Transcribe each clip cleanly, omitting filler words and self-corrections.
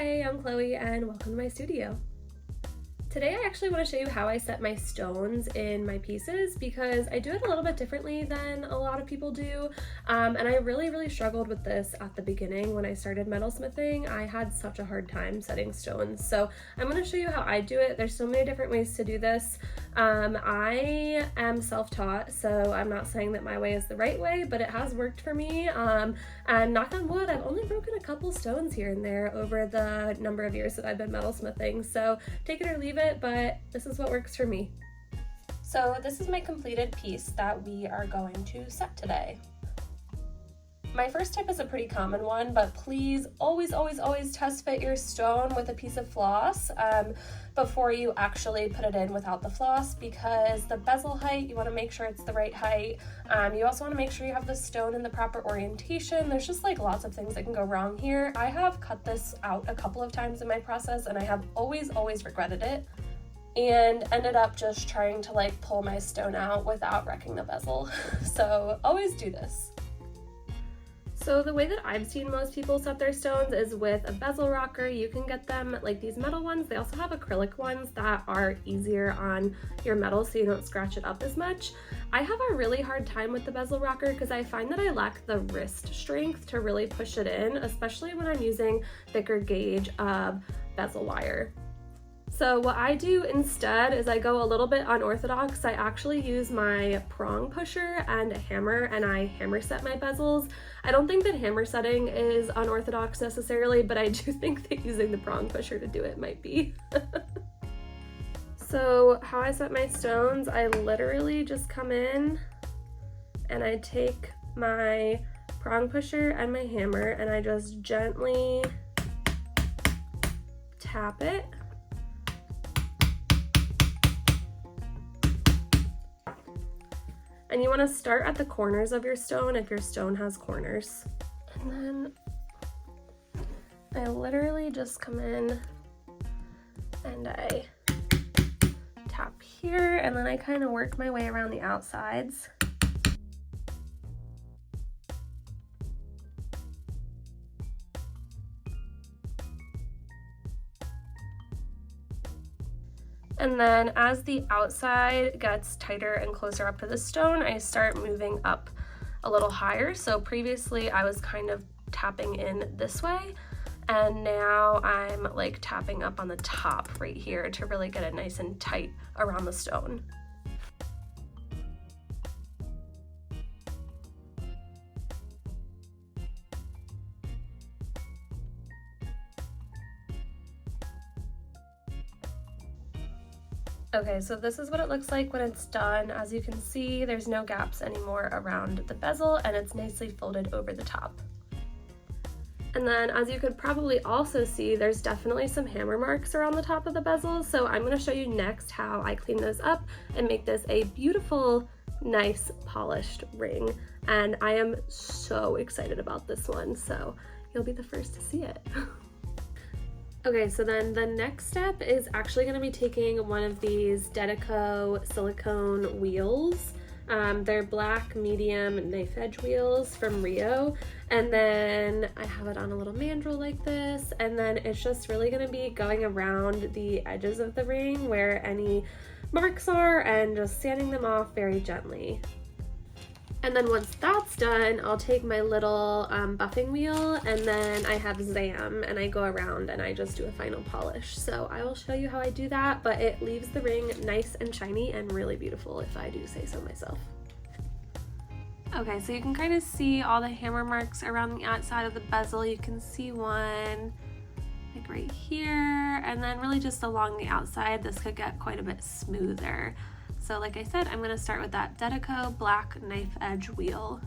Hey, I'm Chloe and welcome to my studio. Today I actually want to show you how I set my stones in my pieces because I do it a little bit differently than a lot of people do, and I really struggled with this at the beginning when I started metalsmithing. I had such a hard time setting stones, so I'm going to show you how I do it. There's so many different ways to do this. I am self-taught, so I'm not saying that my way is the right way, but it has worked for me, and knock on wood, I've only broken a couple stones here and there over the number of years that I've been metalsmithing, so take it or leave it, but this is what works for me. So this is my completed piece that we are going to set today. My first tip is a pretty common one, but please always test fit your stone with a piece of floss before you actually put it in without the floss, because the bezel height, you want to make sure it's the right height. You also want to make sure you have the stone in the proper orientation. There's just like lots of things that can go wrong here. I have cut this out a couple of times in my process and I have always regretted it and ended up just trying to like pull my stone out without wrecking the bezel. So always do this. So the way that I've seen most people set their stones is with a bezel rocker. You can get them like these metal ones. They also have acrylic ones that are easier on your metal so you don't scratch it up as much. I have a really hard time with the bezel rocker because I find that I lack the wrist strength to really push it in, especially when I'm using thicker gauge of bezel wire. So what I do instead is I go a little bit unorthodox. I actually use my prong pusher and a hammer, and I hammer set my bezels. I don't think that hammer setting is unorthodox necessarily, but I do think that using the prong pusher to do it might be. So how I set my stones, I literally just come in and I take my prong pusher and my hammer and I just gently tap it. And you want to start at the corners of your stone if your stone has corners. And then I literally just come in and I tap here, and then I kind of work my way around the outsides. And then as the outside gets tighter and closer up to the stone, I start moving up a little higher. So previously I was kind of tapping in this way, and now I'm like tapping up on the top right here to really get it nice and tight around the stone. Okay, so this is what it looks like when it's done. As you can see, there's no gaps anymore around the bezel and it's nicely folded over the top. And then as you could probably also see, there's definitely some hammer marks around the top of the bezel. So I'm gonna show you next how I clean those up and make this a beautiful, nice polished ring. And I am so excited about this one, so you'll be the first to see it. Okay, so then the next step is actually going to be taking one of these Dedico silicone wheels. They're black medium knife edge wheels from Rio, and then I have it on a little mandrel like this, and then it's just really going to be going around the edges of the ring where any marks are and just sanding them off very gently. And then once that's done, I'll take my little buffing wheel, and then I have Zam, and I go around and I just do a final polish. So I will show you how I do that, but it leaves the ring nice and shiny and really beautiful if I do say so myself. Okay, so you can kind of see all the hammer marks around the outside of the bezel. You can see one like right here, and then really just along the outside, this could get quite a bit smoother. So like I said, I'm going to start with that Dedico black knife edge wheel.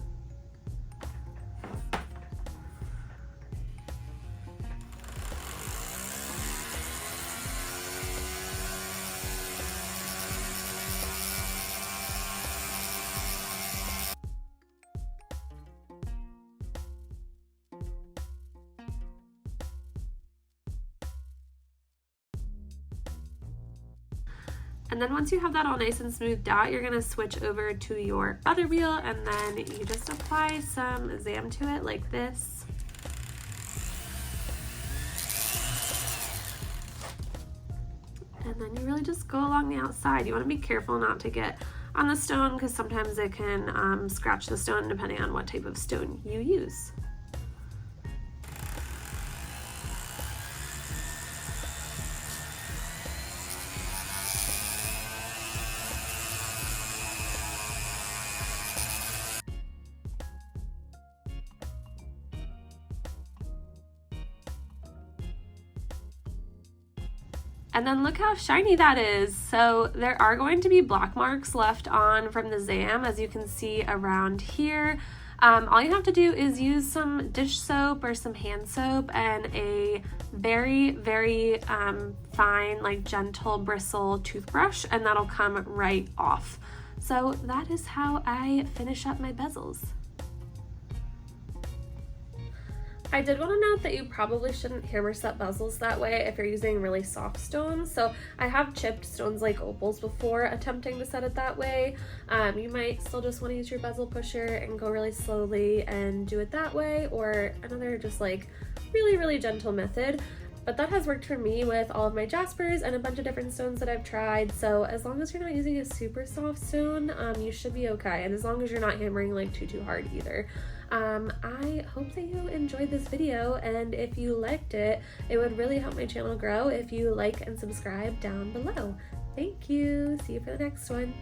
And then once you have that all nice and smoothed out, you're gonna switch over to your other wheel, and then you just apply some Zam to it like this. really just go along the outside. You want to be careful not to get on the stone because sometimes it can scratch the stone depending on what type of stone you use. And then look how shiny that is. So there are going to be black marks left on from the zam, as you can see around here. All you have to do is use some dish soap or some hand soap and a very, very fine, like gentle bristle toothbrush, and that'll come right off. So that is how I finish up my bezels. I did want to note that you probably shouldn't hammer set bezels that way if you're using really soft stones. So I have chipped stones like opals before attempting to set it that way. You might still just want to use your bezel pusher and go really slowly and do it that way, or another just like really, really gentle method. But that has worked for me with all of my jaspers and a bunch of different stones that I've tried. So as long as you're not using a super soft stone, you should be okay. And as long as you're not hammering like too hard either. I hope that you enjoyed this video, and if you liked it, it would really help my channel grow if you like and subscribe down below. Thank you. See you for the next one.